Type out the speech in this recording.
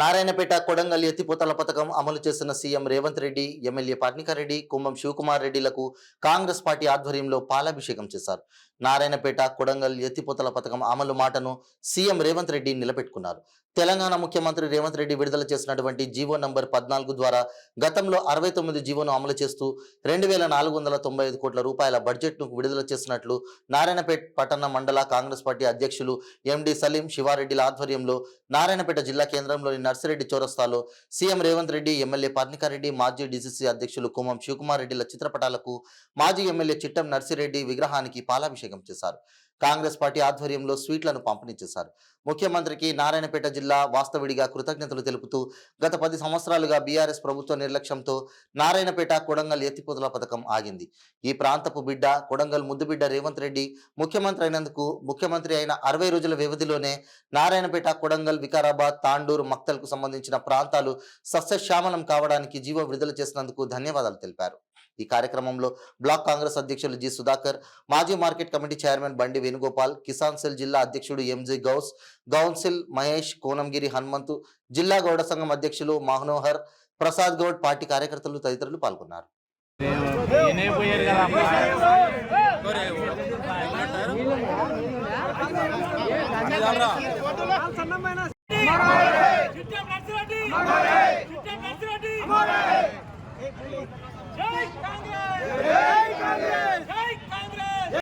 నారాయణపేట కొడంగల్ ఎత్తిపోతల పథకం అమలు చేస్తున్న సీఎం రేవంత్ రెడ్డి, ఎమ్మెల్యే పర్ణికారెడ్డి, కుంభం శివకుమార్ రెడ్డిలకు కాంగ్రెస్ పార్టీ ఆధ్వర్యంలో పాలాభిషేకం చేశారు. నారాయణపేట కొడంగల్ ఎత్తిపోతల పథకం అమలు మాటను సీఎం రేవంత్ రెడ్డి నిలబెట్టుకున్నారు. తెలంగాణ ముఖ్యమంత్రి రేవంత్ రెడ్డి విడుదల చేసినటువంటి జీవో నంబర్ 14 ద్వారా గతంలో 69 జీవోను అమలు చేస్తూ 2495 కోట్ల రూపాయల బడ్జెట్ను విడుదల చేసినట్లు నారాయణపేట పట్టణ మండల కాంగ్రెస్ పార్టీ అధ్యక్షులు ఎండి సలీం శివారెడ్డిల ఆధ్వర్యంలో నారాయణపేట జిల్లా కేంద్రంలోని నర్సిరెడ్డి చౌరస్తాలో సీఎం రేవంత్ రెడ్డి, ఎమ్మెల్యే పర్ణికారెడ్డి, మాజీ డీసీసీ అధ్యక్షులు కుంభం శివకుమార్ రెడ్డిల చిత్రపటాలకు, మాజీ ఎమ్మెల్యే చిట్టం నర్సిరెడ్డి విగ్రహానికి పాలాభిషేకం చేశారు. కాంగ్రెస్ పార్టీ ఆధ్వర్యంలో స్వీట్లను పంపిణీ చేశారు. ముఖ్యమంత్రికి నారాయణపేట జిల్లా వాస్తవుడిగా కృతజ్ఞతలు తెలుపుతూ గత 10 సంవత్సరాలుగా బీఆర్ఎస్ ప్రభుత్వ నిర్లక్ష్యంతో నారాయణపేట కొడంగల్ ఎత్తిపోతల పథకం ఆగింది. ఈ ప్రాంతపు బిడ్డ, కొడంగల్ ముద్దుబిడ్డ రేవంత్ రెడ్డి ముఖ్యమంత్రి అయిన 60 రోజుల వ్యవధిలోనే నారాయణపేట, కొడంగల్, వికారాబాద్, తాండూరు, మక్తల్కు సంబంధించిన ప్రాంతాలు సస్యశ్యామలం కావడానికి జీవో విడుదల చేసినందుకు ధన్యవాదాలు తెలిపారు. ఈ కార్యక్రమంలో బ్లాక్ కాంగ్రెస్ అధ్యక్షులు జి సుధాకర్, మాజీ మార్కెట్ కమిటీ చైర్మన్ బండి వేణుగోపాల్, కిసాన్ సెల్ జిల్లా అధ్యక్షుడు ఎంజే గౌస్, గౌన్సిల్ మహేష్, కోనంగిరి హనుమంతు, జిల్లా గౌడ సంఘం అధ్యక్షులు మనోహర్ ప్రసాద్ గౌడ్, పార్టీ కార్యకర్తలు తదితరులు పాల్గొన్నారు. జై కాంగ్రెస్!